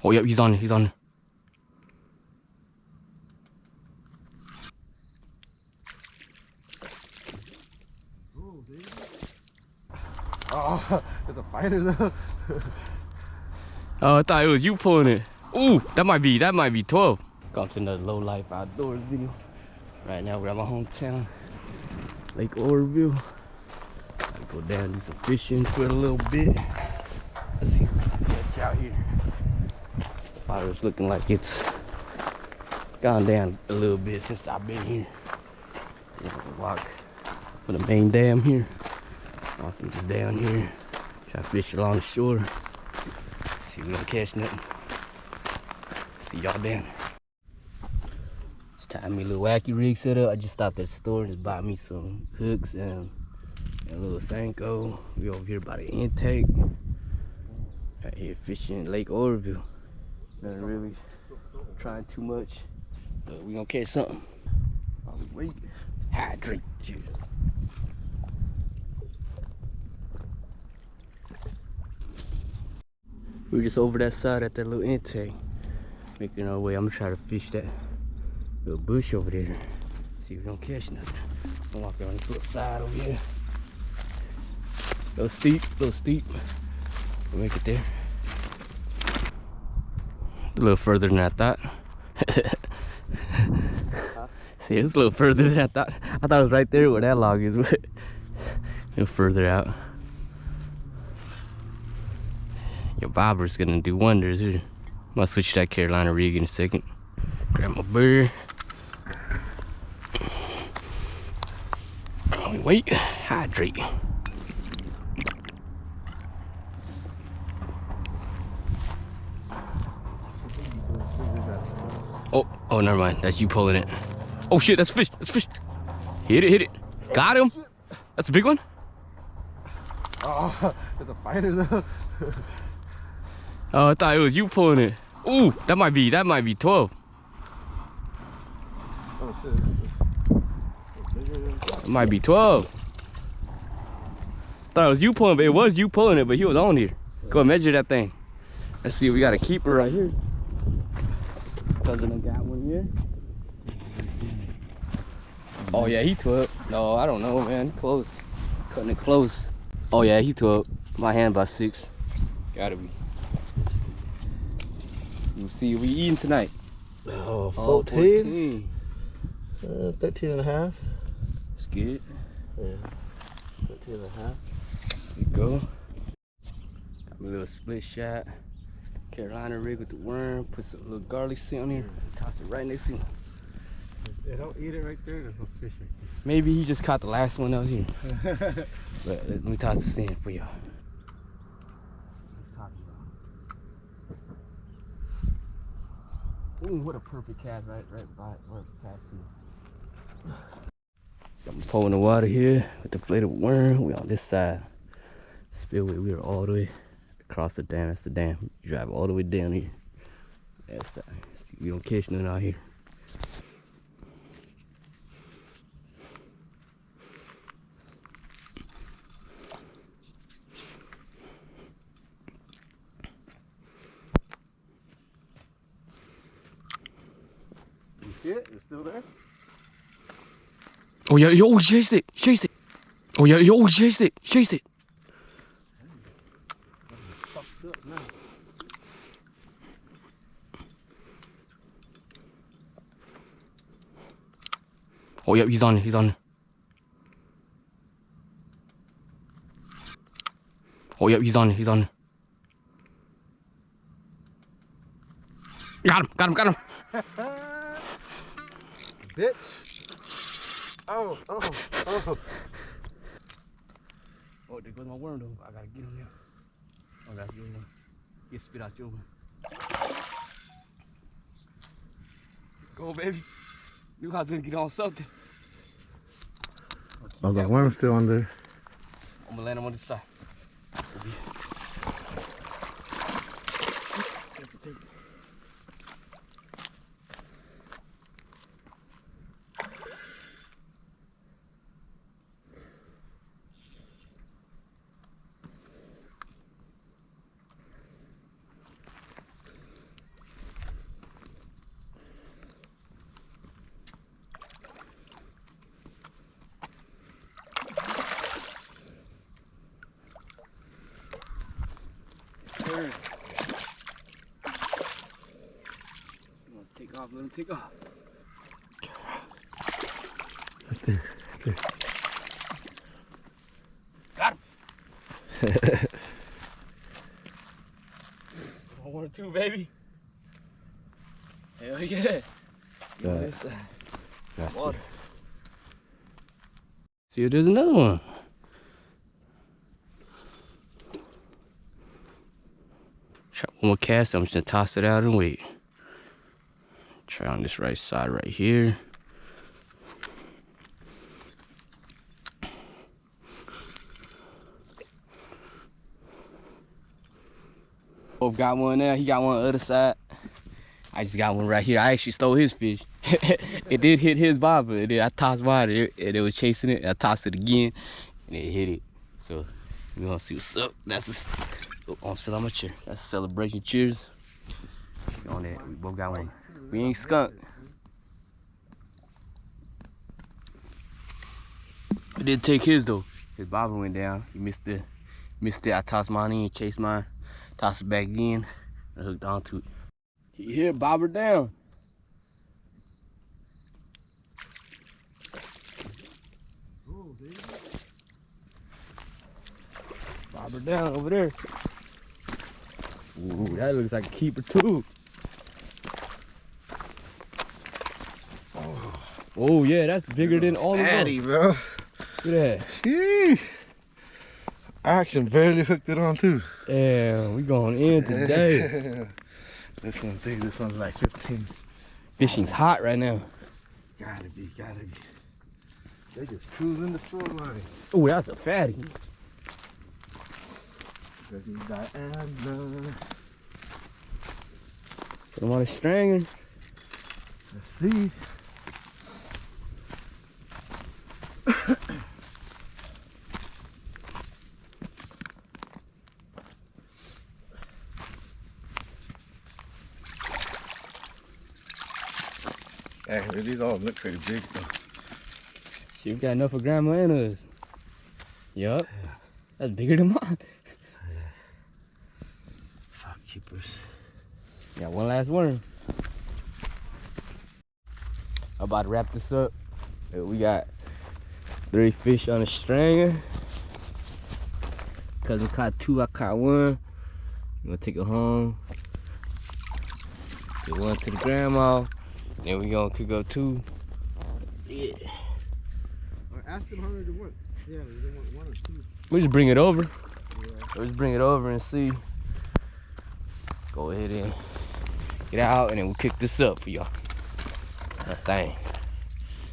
Oh, yep, he's on it. He's on it. Oh, it's a fighter though. Oh, I thought it was you pulling it. Ooh, that might be 12. Got to another low life outdoors video. Right now we're at my hometown, Lake Oroville. Gotta go down and do some fishing for a little bit. Let's see what we can catch out here. Water's looking like it's gone down a little bit since I've been here. I'm gonna walk for the main dam here. Walking just down here. Try to fish along the shore. See if we don't catch nothing. See y'all down. It's time me a little wacky rig set up. I just stopped at the store and just bought me some hooks and a little Senko. We over here by the intake. Right here fishing Lake Oroville. Nothing really trying too much, but we gonna catch something. While we wait, hydrate. Cheers. We're just over that side at that little intake, making our way. I'm gonna try to fish that little bush over there. See if we don't catch nothing. I'm walking on this little side over here. A little steep. We'll make it there. A little further than I thought. See, it's a little further than I thought. I thought it was right there where that log is, but a little further out. Your bobber's gonna do wonders here. I'm gonna switch to that Carolina rig in a second. Grab my beer. While we wait, hydrate. Oh, never mind. That's you pulling it. Oh shit, that's fish. That's fish. Hit it. Got him. That's a big one. Oh, it's a fighter though. Oh, I thought it was you pulling it. Ooh, that might be 12. Oh shit. It might be 12. Thought it was you pulling, but it was you pulling it, but he was on here. Go measure that thing. Let's see, we got a keeper right here. Cousin got one here. Oh yeah, he 12. No, I don't know, man. Close. Cutting it close. Oh yeah, he 12. My hand by 6. Gotta be. You see, we eating tonight. Oh, 14. 13 and a half. That's good. Yeah, 13 and a half. There you go. Got me a little split shot. Carolina rig with the worm. Put some little garlic seed on here. Toss it right next to him. They don't eat it right there. There's no fish right there. Maybe he just caught the last one out here. But let me toss this in for y'all. Ooh, what a perfect cast right past you. Just got my pole in the water here with the flated worm. We on this side. Spillway, we are all the way across the dam. That's the dam. You drive all the way down here. That side. See, we don't catch nothing out here. You see it? It's still there? Oh yeah, yo, chase it. Oh yeah, yo, chase it. Fucked up now. Oh yeah, he's on it. Oh yeah, he's on it. Got him. Bitch. Oh. Oh, there goes my worm though. I gotta get him there. Oh, that's your one. Get spit out your one. Go, baby. You guys gonna get on something. Oh, the worm's still on there. I'm gonna land him on this side. Let him take off. Right there. Got him. 1 or 2, baby. Hell yeah. Got Water. See if there's another one. Try one more cast. I'm just gonna toss it out and wait. Try on this right side right here. Both got one there. He got one on the other side. I just got one right here. I actually stole his fish. It did hit his bobber. I tossed mine and it was chasing it. I tossed it again and it hit it. So we're gonna see what's up. That's a almost fell on my chair. That's a celebration. Cheers. On that. We both got one. We ain't skunk. I did take his though. His bobber went down. He missed it. I tossed mine in, chased mine, tossed it back in, and hooked onto it. He hit bobber down. Oh, baby. Bobber down over there. Ooh, that looks like a keeper too. Oh yeah, that's bigger than all of them. Fatty, bro. Look at that. Sheesh. Action barely hooked it on too. Damn, we going in today. This one's big. This one's like 15. Fishing's hot right now. Gotta be. They just cruising the shoreline. Oh, that's a fatty. Diana. Put him on a stringer. Let's see. Hey, these all look pretty big though. Shit, we got enough for grandma and us. Yup. Yeah. That's bigger than mine. Fuck keepers. Got one last worm. I'm about to wrap this up. We got 3 fish on a stringer. Cousin caught 2, I caught 1. I'm gonna take it home. Get 1 to the grandma. Then we gonna cook up 2. Yeah. Ask them how many they want. Yeah, they want 1 or 2. We just bring it over. Yeah. We'll just bring it over and see. Go ahead and get out and then we'll kick this up for y'all. That thing.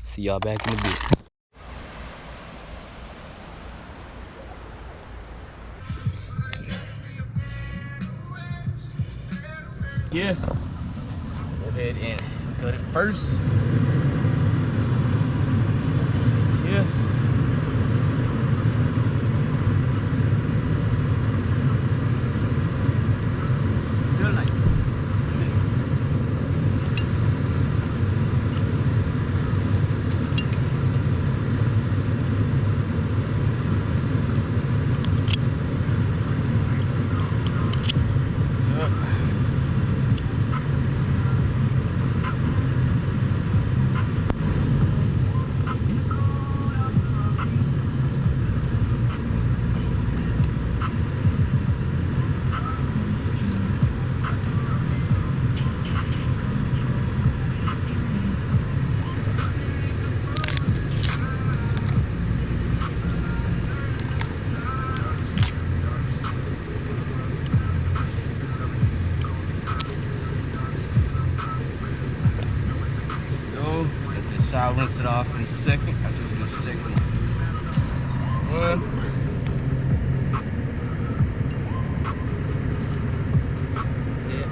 See y'all back in a bit. Yeah. Go ahead and do it first. Yeah. Good night. I'll rinse it off in a second. I'll do it in a second. 1. Yeah.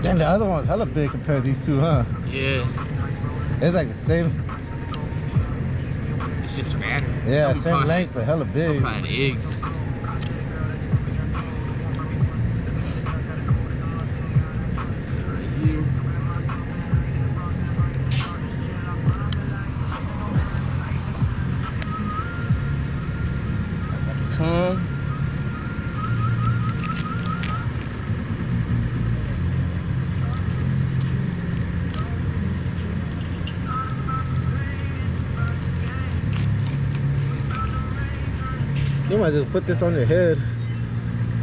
Damn, the other one's hella big compared to these 2, huh? Yeah. It's like the same. It's just fatter. Yeah, same length, but hella big. Probably the eggs. Right here. Tongue. might just put this on your head.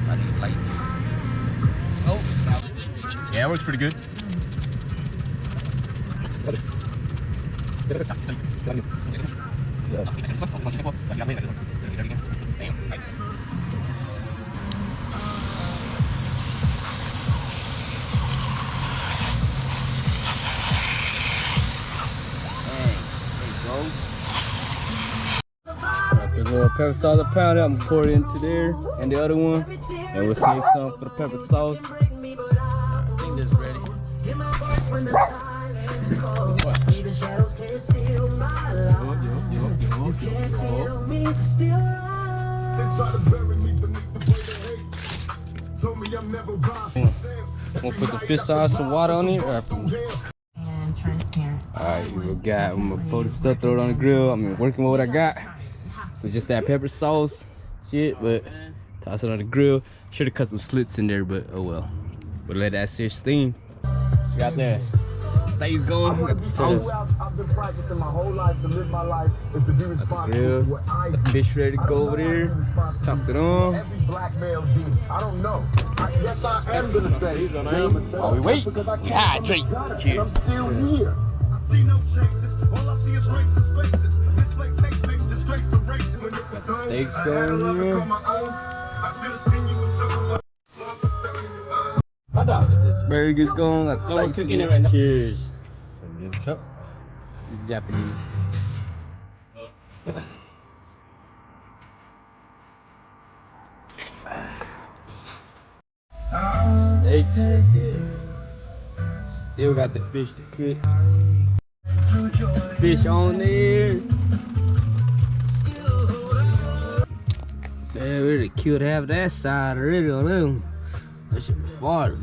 I need light. Oh, yeah, it works pretty good. Damn, nice. Got this little pepper sauce I pounded. I'm gonna pour it into there and the other one, and we'll save some for the pepper sauce. I think this is ready. I'm gonna put the fish sauce, some water on it. Alright, I'm gonna fold this stuff, throw it on the grill. I'm working with what I got. So just that pepper sauce shit, but toss it on the grill. Should have cut some slits in there, but oh well. But let that shit steam. Got that stays going. Got the sauce. I've been practicing my whole life to live my life is to be responsible. The fish ready to go over there. Toss it on. Every black male do. I don't know. Yes, I am gonna say. While we wait, we hydrate. Cheers. I'm still here. I see no changes. All I see is racist faces. This place hate makes disgrace to racism. Got the steaks going here. Burgers going. Got someone cooking it right now. Cheers. Japanese. Steaks. Still got the fish to cook. Fish on there. Man, we already killed half that side already on them. That shit was far.